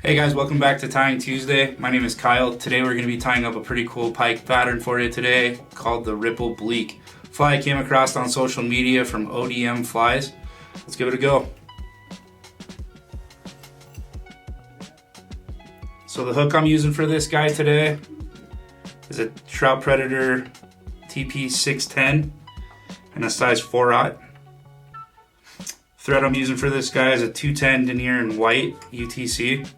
Hey guys, welcome back to Tying Tuesday. My name is Kyle. Today we're going to be tying up a pretty cool pike pattern for you today called the Ripple Bleak. Fly I came across on social media from ODM Flies. Let's give it a go. So the hook I'm using for this guy today is a Trout Predator TP610 and a size 4/0. Thread I'm using for this guy is a 210 denier in white UTC.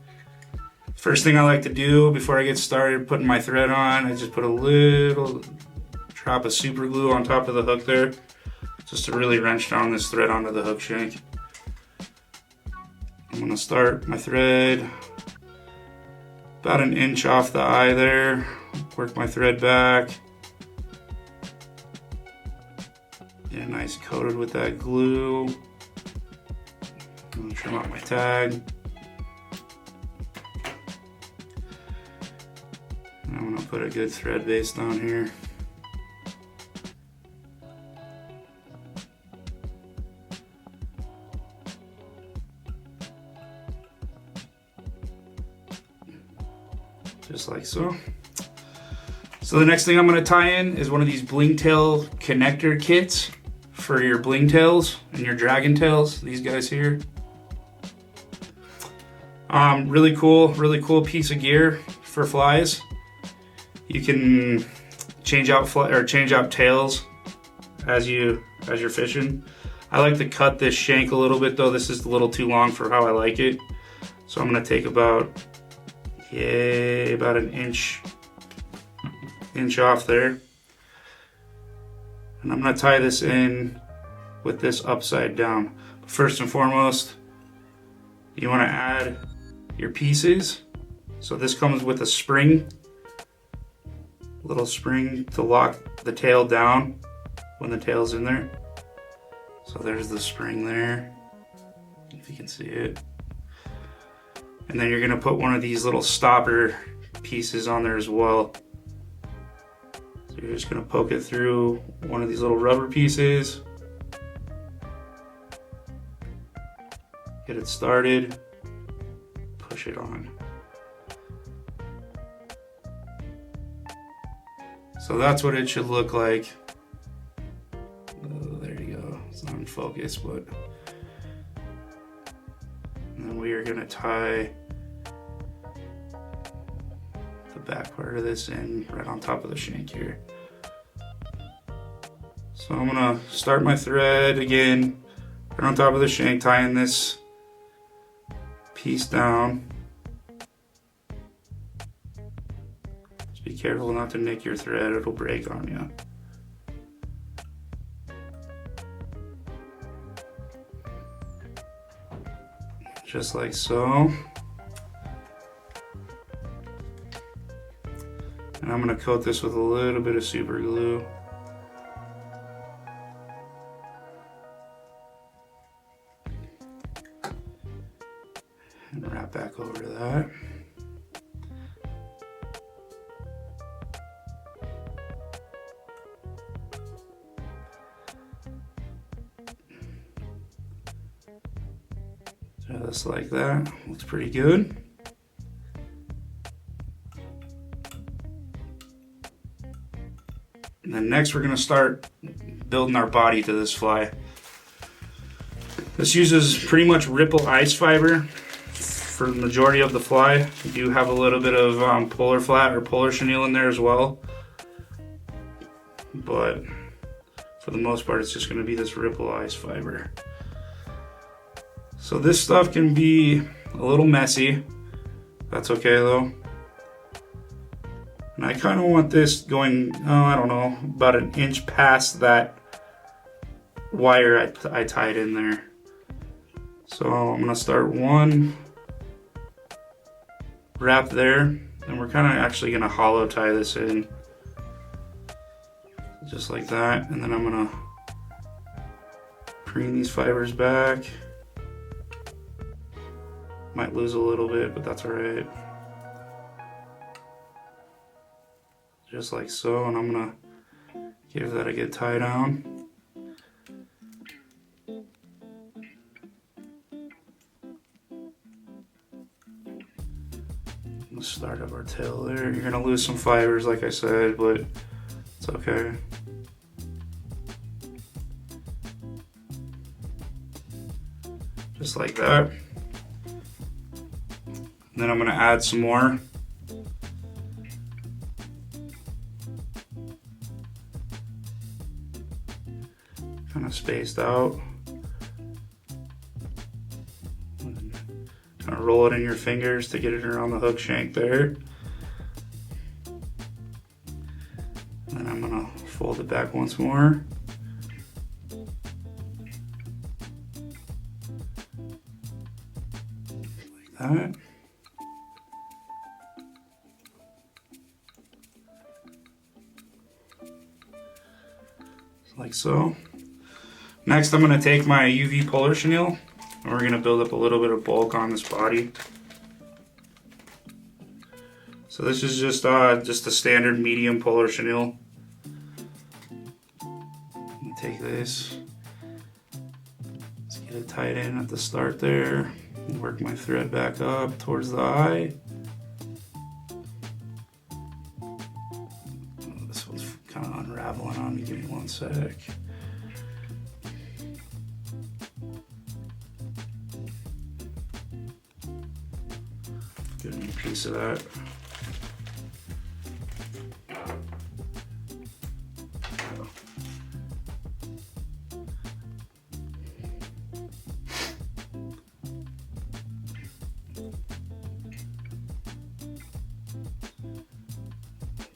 First thing I like to do before I get started putting my thread on, I just put a little drop of Superglue on top of the hook there, just to really wrench down this thread onto the hook shank. I'm going to start my thread about an inch off the eye there, work my thread back, get it nice coated with that glue. I'm going to trim out my tag. I'm going to put a good thread base down here. Just like so. So the next thing I'm going to tie in is one of these bling tail connector kits for your bling tails and your dragon tails, these guys here. Really cool piece of gear for flies. You can change out tails as you're fishing. I like to cut this shank a little bit though. This is a little too long for how I like it. So I'm gonna take about an inch off there. And I'm gonna tie this in with this upside down. But first and foremost, you wanna add your pieces. So this comes with a spring. Little spring to lock the tail down when the tail's in there. So there's the spring there, if you can see it. And then you're gonna put one of these little stopper pieces on there as well. So you're just gonna poke it through one of these little rubber pieces. Get it started, push it on. So that's what it should look like. Oh, there you go. It's not in focus, but. And then we are going to tie the back part of this in right on top of the shank here. So I'm going to start my thread again, right on top of the shank, tying this piece down. Be careful not to nick your thread, it'll break on you. Just like so. And I'm going to coat this with a little bit of super glue. And wrap back over that. Just like that, looks pretty good. And then next we're going to start building our body to this fly. This uses pretty much Ripple ice fiber for the majority of the fly. You do have a little bit of polar flat or polar chenille in there as well. But for the most part it's just going to be this Ripple ice fiber. So this stuff can be a little messy. That's okay though. And I kind of want this going, I don't know, about an inch past that wire I tied in there. So I'm gonna start one wrap there, and we're kind of actually gonna hollow tie this in. Just like that, and then I'm gonna preen these fibers back. Might lose a little bit, but that's alright. Just like so, and I'm gonna give that a good tie down. the start of our tail there. You're gonna lose some fibers, like I said, but it's okay. Just like that. And then I'm gonna add some more. Kind of spaced out. Kind of roll it in your fingers to get it around the hook shank there. And then I'm gonna fold it back once more. Like that. Like so. Next, I'm going to take my UV polar chenille, and we're going to build up a little bit of bulk on this body. So this is just a standard medium polar chenille. Take this, let's get it tied in at the start there, work my thread back up towards the eye. Oh, this one's kind of unraveling on me, give me one sec. Get a piece of that.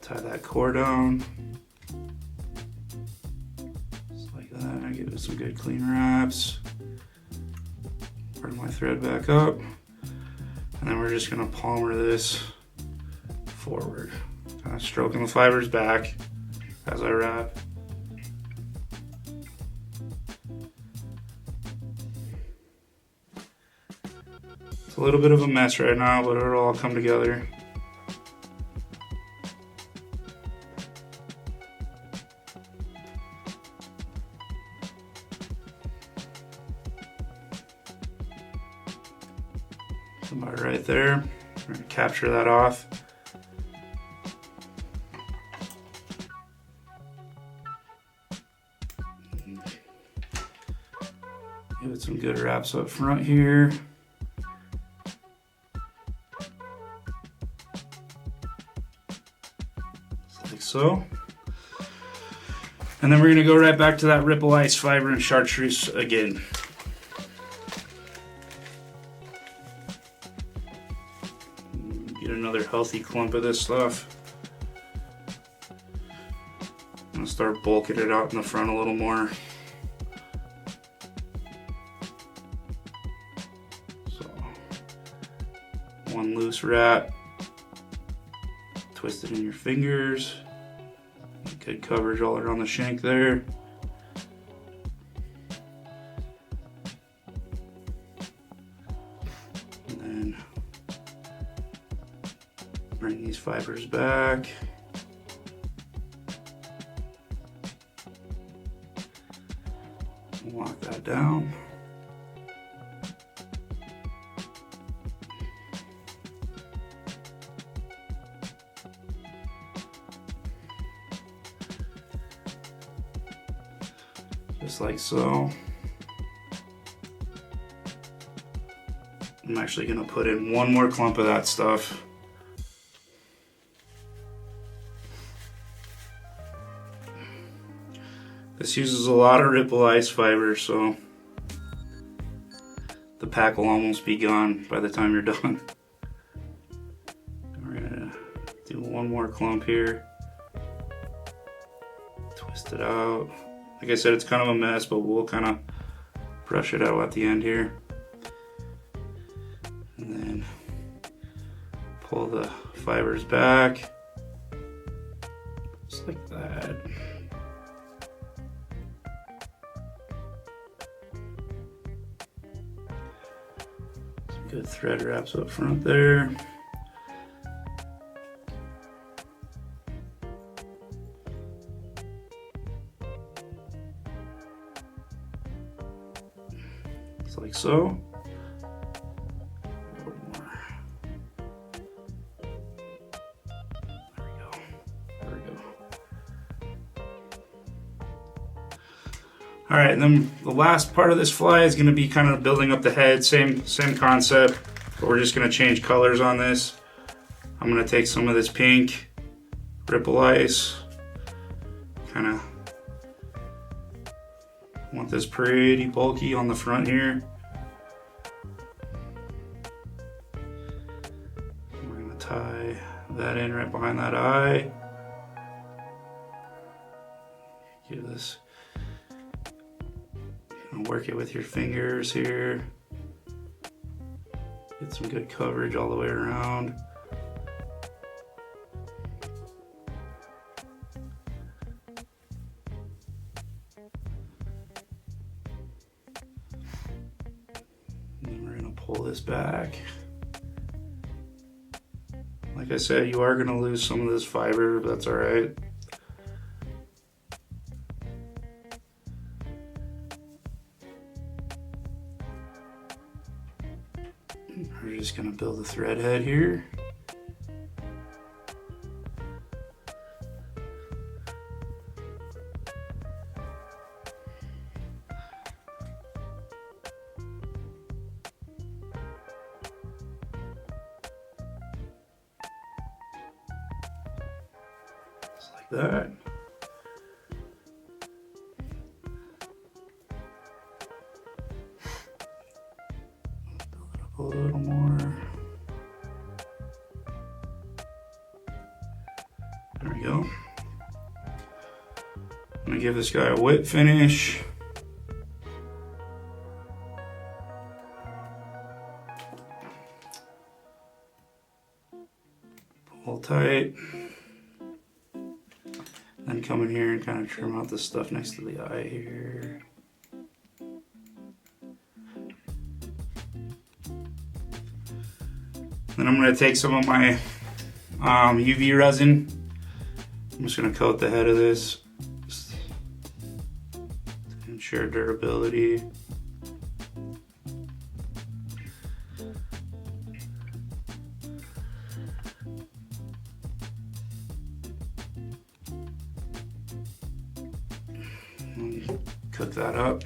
Tie that core down. Just like that. I give it some good clean wraps. Bring my thread back up. And then we're just gonna palmer this forward. Kind of stroking the fibers back as I wrap. It's a little bit of a mess right now, but it'll all come together. About right there. We're going to capture that off. Give it some good wraps up front here. Just like so. And then we're going to go right back to that Ripple Ice fiber and Chartreuse again. Get another healthy clump of this stuff. I'm gonna start bulking it out in the front a little more. So, one loose wrap. Twist it in your fingers. Good coverage all around the shank there. And then bring these fibers back. Lock that down. Just like so. I'm actually going to put in one more clump of that stuff. This uses a lot of Ripple Ice fiber, so the pack will almost be gone by the time you're done. We're going to do one more clump here. Twist it out. Like I said, it's kind of a mess, but we'll kind of brush it out at the end here. And then pull the fibers back. Just like that. Some good thread wraps up front there. Like so. A little more. All right, and then the last part of this fly is going to be kind of building up the head. Same concept, but we're just going to change colors on this. I'm going to take some of this pink, Ripple Ice, kind of want this pretty bulky on the front here. We're going to tie that in right behind that eye. Give this, work it with your fingers here. Get some good coverage all the way around. And then we're going to pull this back. Like I said, you are going to lose some of this fiber, but that's all right. We're just going to build a thread head here. Just like that. A little more. There we go. I'm gonna give this guy a whip finish. Pull tight. Then come in here and kind of trim out the stuff next to the eye here. Then I'm going to take some of my UV resin. I'm just going to coat the head of this just to ensure durability. Cook that up.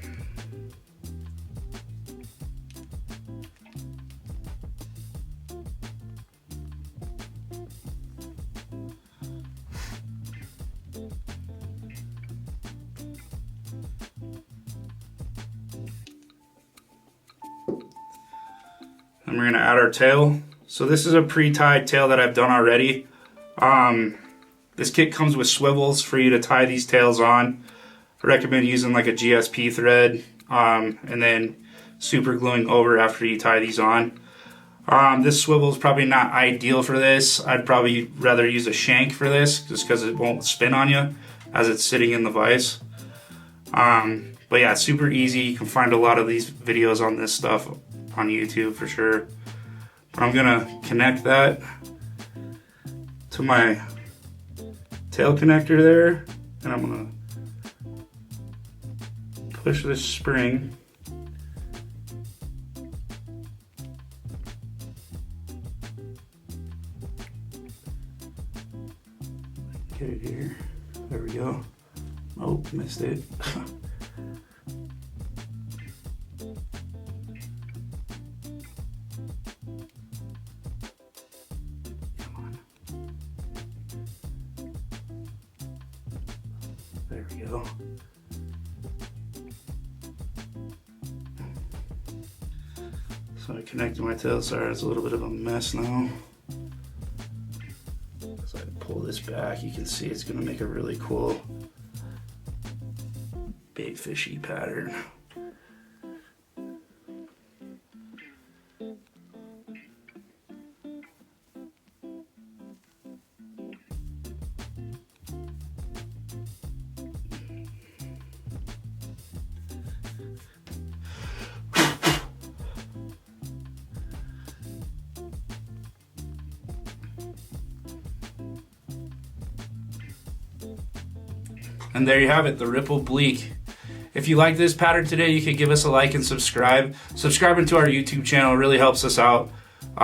And we're gonna add our tail. So this is a pre-tied tail that I've done already. This kit comes with swivels for you to tie these tails on. I recommend using like a GSP thread and then super gluing over after you tie these on. This swivel is probably not ideal for this. I'd probably rather use a shank for this just because it won't spin on you as it's sitting in the vise. But yeah, it's super easy. You can find a lot of these videos on this stuff on YouTube for sure. But I'm gonna connect that to my tail connector there, and I'm gonna push this spring get it here. There we go. Oh, missed it. There we go. So I connected my tail. Sorry, it's a little bit of a mess now. So I pull this back, you can see it's going to make a really cool bait fishy pattern. And there you have it, the Ripple Bleak. If you like this pattern today, you can give us a like and subscribe. Subscribing to our YouTube channel really helps us out. We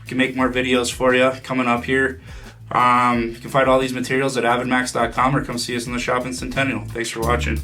can make more videos for you coming up here. You can find all these materials at AvidMax.com or come see us in the shop in Centennial. Thanks for watching.